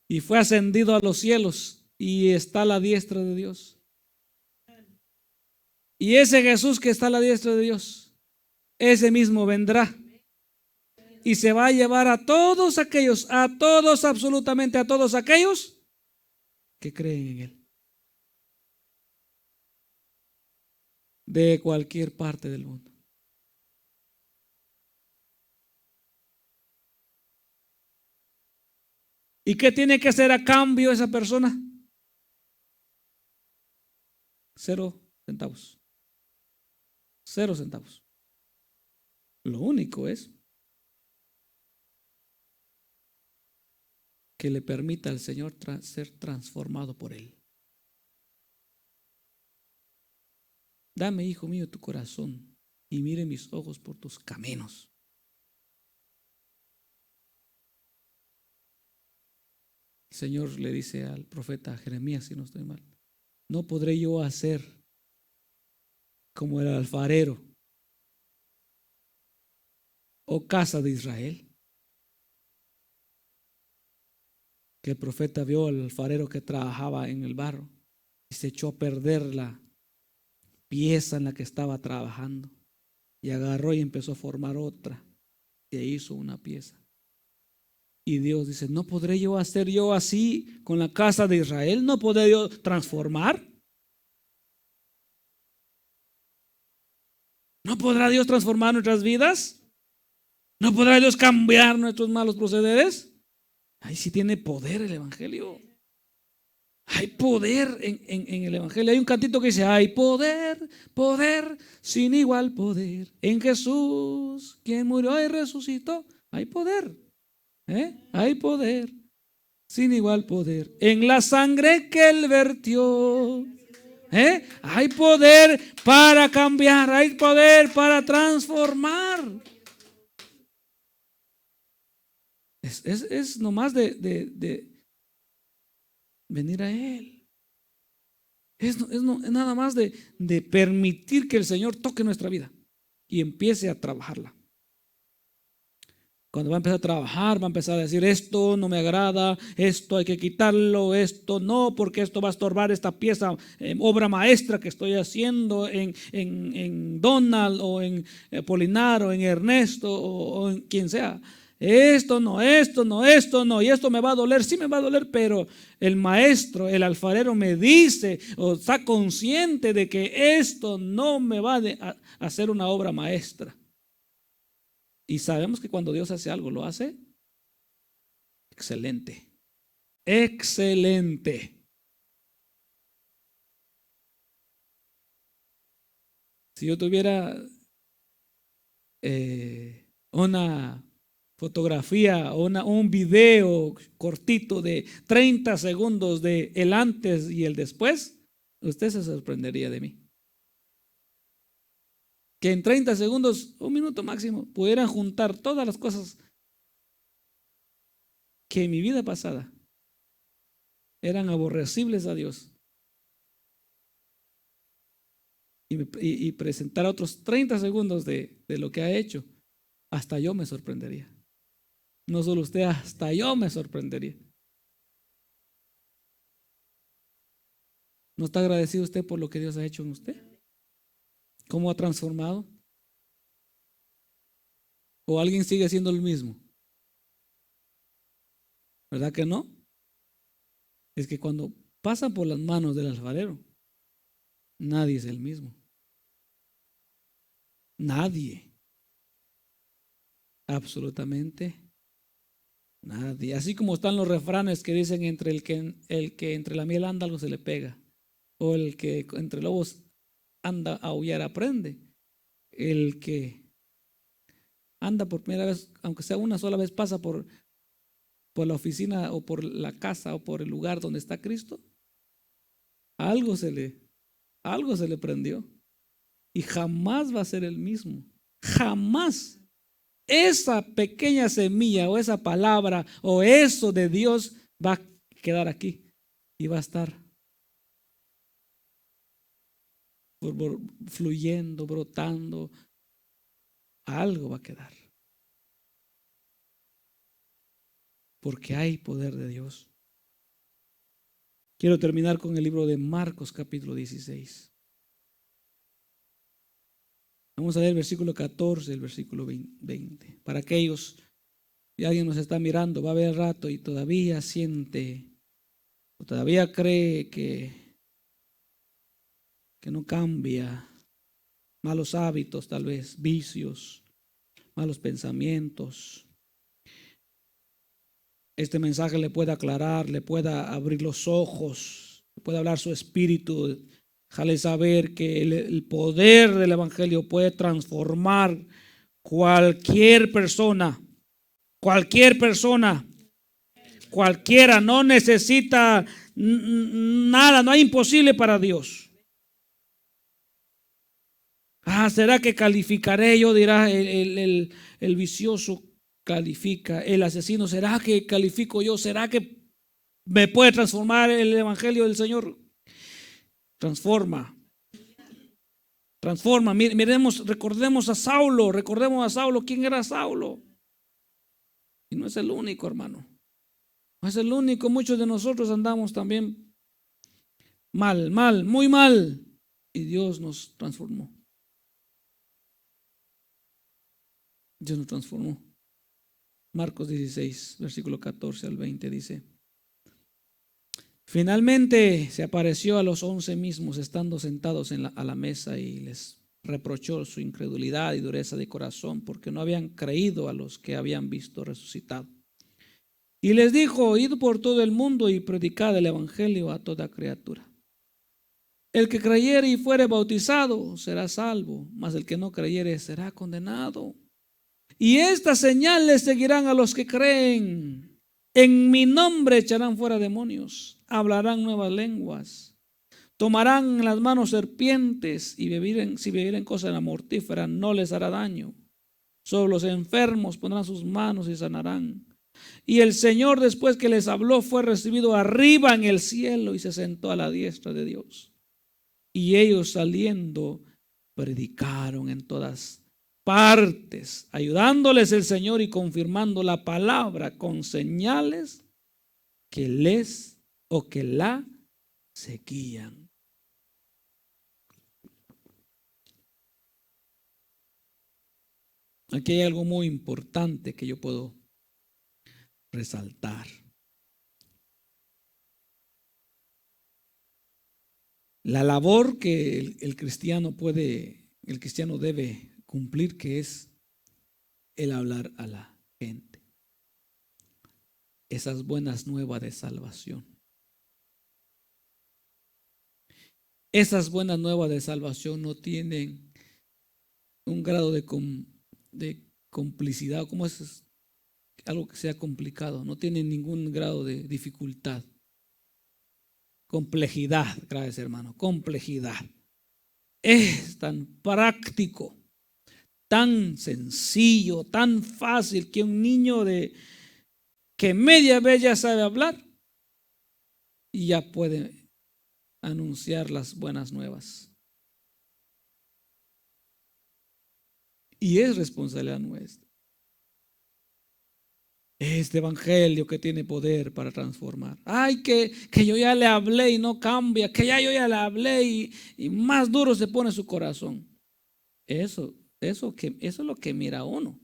y fue ascendido a los cielos y está a la diestra de Dios. Y ese Jesús que está a la diestra de Dios, ese mismo vendrá y se va a llevar a todos aquellos, absolutamente a todos aquellos que creen en Él, de cualquier parte del mundo. ¿Y qué tiene que hacer a cambio esa persona? 0 centavos. 0 centavos. Lo único es que le permita al Señor ser transformado por Él. Dame, hijo mío, tu corazón y mire mis ojos por tus caminos. El Señor le dice al profeta Jeremías, si no estoy mal, no podré yo hacer como el alfarero, oh casa de Israel. Que el profeta vio al alfarero que trabajaba en el barro y se echó a perder la pieza en la que estaba trabajando y agarró y empezó a formar otra y hizo una pieza. Y Dios dice, ¿no podré yo hacer yo así con la casa de Israel? ¿No podré yo transformar? ¿No podrá Dios transformar nuestras vidas? ¿No podrá Dios cambiar nuestros malos procederes? Ahí sí tiene poder el evangelio. Hay poder en el evangelio. Hay un cantito que dice, hay poder, poder, sin igual poder. En Jesús, quien murió y resucitó, hay poder. Hay poder, sin igual poder. En la sangre que Él vertió. Hay poder para cambiar, hay poder para transformar. Es nomás de venir a Él. Es nada más de permitir que el Señor toque nuestra vida y empiece a trabajarla. Cuando va a empezar a trabajar, va a empezar a decir: esto no me agrada, esto hay que quitarlo, esto no, porque esto va a estorbar esta pieza, obra maestra que estoy haciendo en Donald o en Polinar o en Ernesto o en quien sea. Esto no, esto no, esto no, y esto me va a doler, sí me va a doler, pero el maestro, el alfarero me dice o está consciente de que esto no me va a hacer una obra maestra. Y sabemos que cuando Dios hace algo, lo hace excelente. Excelente. Si yo tuviera una fotografía o un video cortito de 30 segundos de el antes y el después, usted se sorprendería de mí. Que en 30 segundos, un minuto máximo, pudieran juntar todas las cosas que en mi vida pasada eran aborrecibles a Dios y presentar otros 30 segundos de lo que ha hecho. Hasta yo me sorprendería. No solo usted, hasta yo me sorprendería. ¿No está agradecido usted por lo que Dios ha hecho en usted? ¿Cómo ha transformado? ¿O alguien sigue siendo el mismo? ¿Verdad que no? Es que cuando pasa por las manos del alfarero, nadie es el mismo. Nadie. Absolutamente nadie. Así como están los refranes que dicen: entre el que entre la miel anda, algo se le pega. O el que entre lobos anda a aullar aprende. El que anda por primera vez, aunque sea una sola vez, pasa por la oficina o por la casa o por el lugar donde está Cristo, algo se le prendió y jamás va a ser el mismo. Jamás. Esa pequeña semilla o esa palabra o eso de Dios va a quedar aquí y va a estar fluyendo, brotando. Algo va a quedar. Porque hay poder de Dios. Quiero terminar con el libro de Marcos, capítulo 16. Vamos a ver el versículo 14, el versículo 20. Para aquellos, si alguien nos está mirando, va a ver rato y todavía siente, o todavía cree que no cambia, malos hábitos tal vez, vicios, malos pensamientos. Este mensaje le puede aclarar, le pueda abrir los ojos, le puede hablar su espíritu, dejarle saber que el poder del evangelio puede transformar cualquier persona, cualquiera, no necesita nada, no hay imposible para Dios. ¿Será que calificaré yo? Dirá el vicioso. Califica. El asesino, ¿será que califico yo? ¿Será que me puede transformar el evangelio del Señor? Transforma. Recordemos a Saulo. ¿Quién era Saulo? Y no es el único, hermano. No es el único. Muchos de nosotros andamos también mal, muy mal. Y Dios nos transformó. Dios nos transformó. Marcos 16, versículo 14 al 20 dice: finalmente se apareció a los 11 mismos estando sentados a la mesa y les reprochó su incredulidad y dureza de corazón porque no habían creído a los que habían visto resucitado. Y les dijo: id por todo el mundo y predicad el evangelio a toda criatura. El que creyere y fuere bautizado será salvo, mas el que no creyere será condenado. Y estas señales seguirán a los que creen. En mi nombre echarán fuera demonios, hablarán nuevas lenguas, tomarán en las manos serpientes y si bebieren cosa mortífera no les hará daño. Sobre los enfermos pondrán sus manos y sanarán. Y el Señor, después que les habló, fue recibido arriba en el cielo y se sentó a la diestra de Dios. Y ellos saliendo predicaron en todas partes, ayudándoles el Señor y confirmando la palabra con señales que les o que la seguían. Aquí hay algo muy importante que yo puedo resaltar. La labor que el cristiano debe cumplir, que es el hablar a la gente. Esas buenas nuevas de salvación. Esas buenas nuevas de salvación no tienen un grado de complicidad, como es algo que sea complicado, no tienen ningún grado de dificultad. Complejidad, gracias hermano, complejidad. Es tan práctico, tan sencillo, tan fácil que un niño que media vez ya sabe hablar y ya puede anunciar las buenas nuevas. Y es responsabilidad nuestra. Este evangelio que tiene poder para transformar. Ay, que yo ya le hablé y no cambia, que yo ya le hablé y más duro se pone su corazón. Eso es lo que mira uno.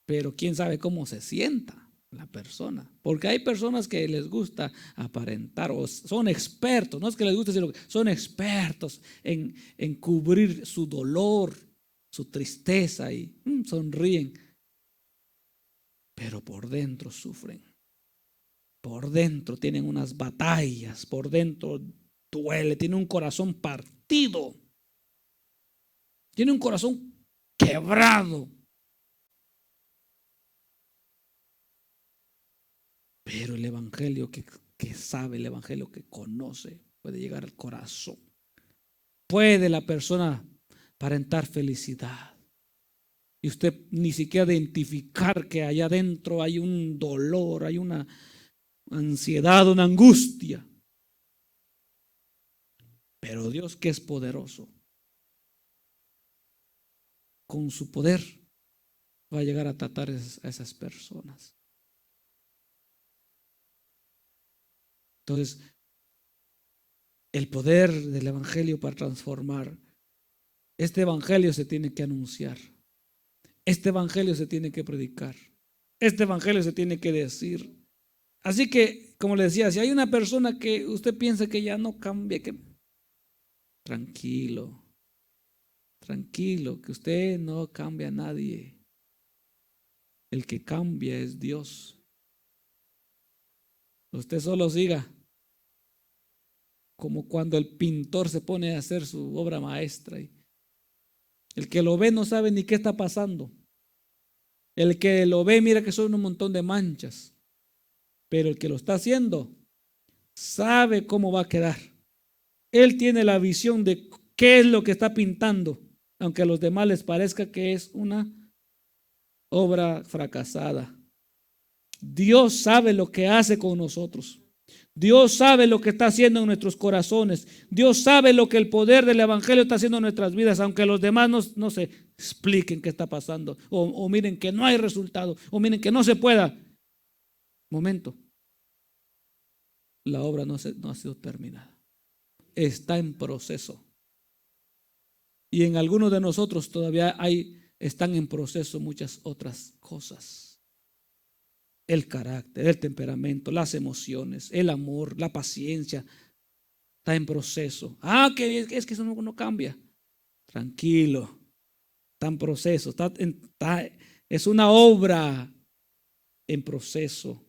Pero quién sabe cómo se sienta la persona. Porque hay personas que les gusta aparentar o son expertos, no es que les guste, sino que son expertos en cubrir su dolor, su tristeza y sonríen. Pero por dentro sufren. Por dentro tienen unas batallas, por dentro duele, tiene un corazón partido. Tiene un corazón quebrado. Pero el evangelio que sabe, el evangelio que conoce, puede llegar al corazón. Puede la persona aparentar felicidad. Y usted ni siquiera identificar que allá adentro hay un dolor, hay una ansiedad, una angustia. Pero Dios, que es poderoso, con su poder va a llegar a tratar a esas personas. Entonces, el poder del evangelio para transformar, este evangelio se tiene que anunciar. Este evangelio se tiene que predicar. Este evangelio se tiene que decir. Así que, como le decía, si hay una persona que usted piensa que ya no cambia, que tranquilo, que usted no cambia a nadie. El que cambia es Dios. Usted solo siga. Como cuando el pintor se pone a hacer su obra maestra. El que lo ve no sabe ni qué está pasando. El que lo ve mira que son un montón de manchas. Pero el que lo está haciendo sabe cómo va a quedar. Él tiene la visión de qué es lo que está pintando, aunque a los demás les parezca que es una obra fracasada. Dios sabe lo que hace con nosotros. Dios sabe lo que está haciendo en nuestros corazones. Dios sabe lo que el poder del evangelio está haciendo en nuestras vidas, aunque los demás no se expliquen qué está pasando, o miren que no hay resultado, o miren que no se pueda. Momento, la obra no ha sido terminada, está en proceso. Y en algunos de nosotros todavía están en proceso muchas otras cosas. El carácter, el temperamento, las emociones, el amor, la paciencia, está en proceso. Que es que eso no cambia. Tranquilo, está en proceso, es una obra en proceso.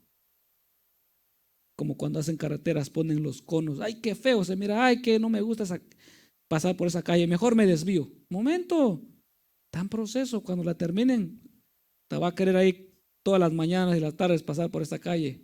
Como cuando hacen carreteras, ponen los conos. Ay, qué feo se mira. Ay, que no me gusta pasar por esa calle. Mejor me desvío. Momento, está en proceso. Cuando la terminen, te va a querer ahí todas las mañanas y las tardes pasar por esta calle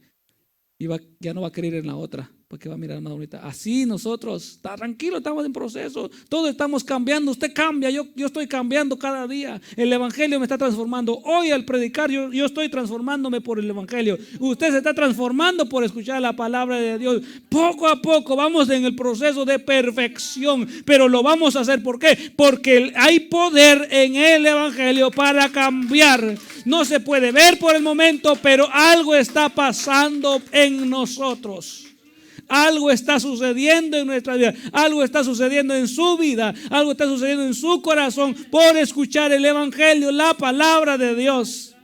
y ya no va a querer ir en la otra. porque va a mirar más bonita. Así nosotros, está tranquilo, estamos en proceso, todos estamos cambiando, usted cambia, yo estoy cambiando cada día. El evangelio me está transformando. Hoy al predicar yo estoy transformándome por el evangelio. Usted se está transformando por escuchar la palabra de Dios. Poco a poco vamos en el proceso de perfección, pero lo vamos a hacer. ¿Por qué? Porque hay poder en el evangelio para cambiar. No se puede ver por el momento, pero algo está pasando en nosotros. Algo está sucediendo en nuestra vida. Algo está sucediendo en su vida. Algo está sucediendo en su corazón por escuchar el evangelio, la palabra de Dios.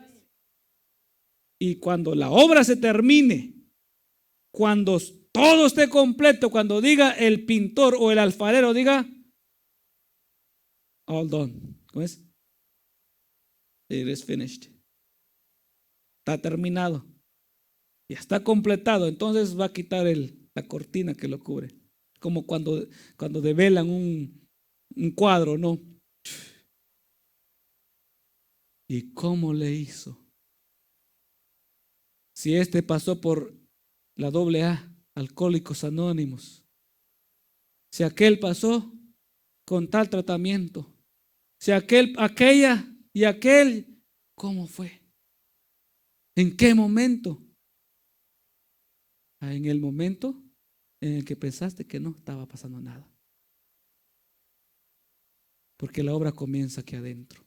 Y cuando la obra se termine, cuando todo esté completo, cuando diga el pintor o el alfarero, diga all done. ¿Cómo es? It is finished. Está terminado. Ya está completado. Entonces va a quitar la cortina que lo cubre. Como cuando develan un cuadro, ¿no? ¿Y cómo le hizo? Si este pasó por la AA, Alcohólicos Anónimos. Si aquel pasó con tal tratamiento. Si aquella y aquel, ¿cómo fue? ¿En qué momento? En el momento en el que pensaste que no estaba pasando nada. Porque la obra comienza aquí adentro.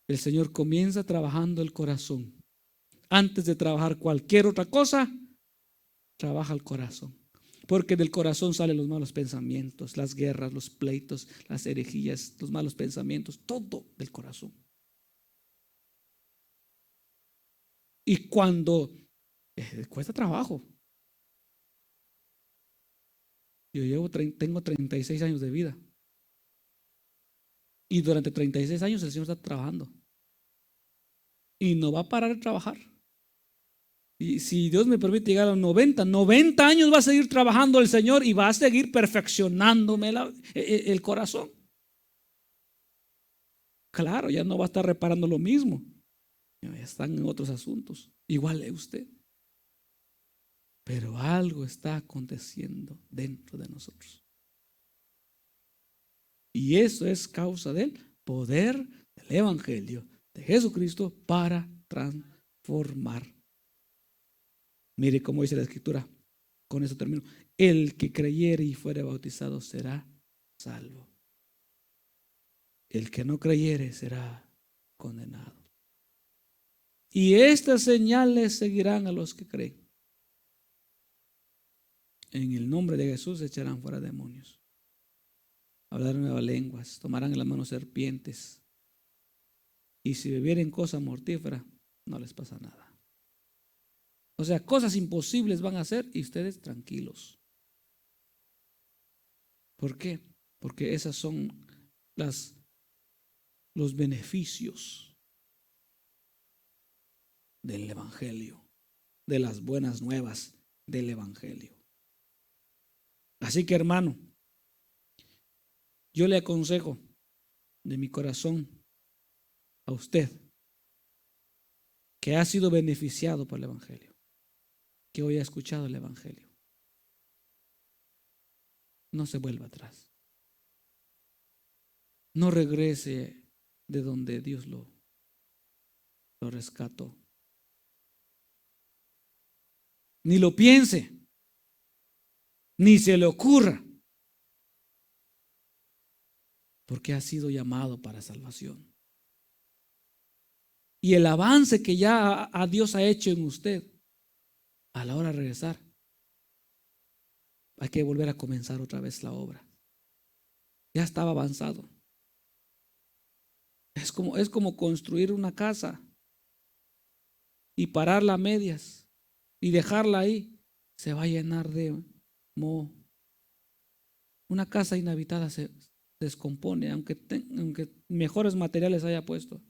El Señor comienza trabajando el corazón. Antes de trabajar cualquier otra cosa, trabaja el corazón. Porque del corazón salen los malos pensamientos, las guerras, los pleitos, las herejías, los malos pensamientos, todo del corazón. Y cuando cuesta trabajo. Yo tengo 36 años de vida. Y durante 36 años el Señor está trabajando. Y no va a parar de trabajar. Y si Dios me permite llegar a los 90 años va a seguir trabajando el Señor y va a seguir perfeccionándome el corazón. Claro, ya no va a estar reparando lo mismo. Ya están en otros asuntos. Igual es usted. Pero algo está aconteciendo dentro de nosotros. Y eso es causa del poder del evangelio de Jesucristo para transformar. Mire cómo dice la escritura. Con eso termino. El que creyere y fuere bautizado será salvo. El que no creyere será condenado. Y estas señales seguirán a los que creen. En el nombre de Jesús echarán fuera demonios. Hablarán nuevas lenguas. Tomarán en las manos serpientes. Y si bebieren cosa mortífera, no les pasa nada. O sea, cosas imposibles van a hacer y ustedes tranquilos. ¿Por qué? Porque esas son los beneficios del evangelio, de las buenas nuevas del evangelio. Así que, hermano, yo le aconsejo de mi corazón a usted que ha sido beneficiado por el evangelio, que hoy ha escuchado el evangelio, no se vuelva atrás. No regrese de donde Dios lo rescató. Ni lo piense, ni se le ocurra, porque ha sido llamado para salvación. Y el avance que ya a Dios ha hecho en usted, a la hora de regresar, hay que volver a comenzar otra vez la obra. Ya estaba avanzado. Es como construir una casa y pararla a medias y dejarla ahí. Se va a llenar de moho. Una casa inhabitada se descompone, aunque mejores materiales haya puesto.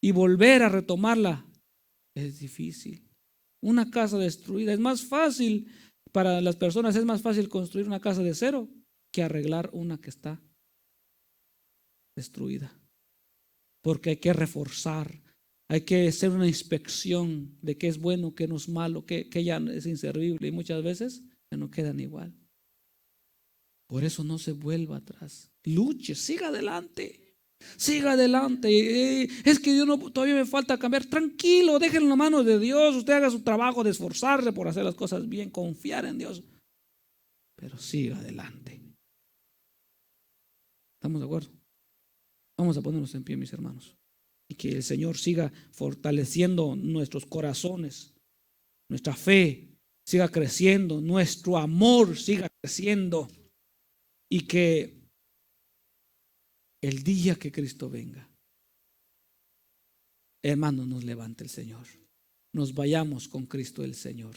Y volver a retomarla es difícil. Una casa destruida es más fácil para las personas, es más fácil construir una casa de cero que arreglar una que está destruida. Porque hay que reforzar, Hay que hacer una inspección de qué es bueno, qué no es malo, qué ya es inservible, y muchas veces ya no quedan igual. Por eso no se vuelva atrás. Luche, siga adelante. Siga adelante. Es que yo no, todavía me falta cambiar. Tranquilo, déjenlo en la mano de Dios. Usted haga su trabajo de esforzarse por hacer las cosas bien, confiar en Dios. Pero siga adelante. ¿Estamos de acuerdo? Vamos a ponernos en pie, mis hermanos. Y que el Señor siga fortaleciendo nuestros corazones, nuestra fe siga creciendo, nuestro amor siga creciendo. Y que el día que Cristo venga, hermanos, nos levante el Señor. Nos vayamos con Cristo el Señor.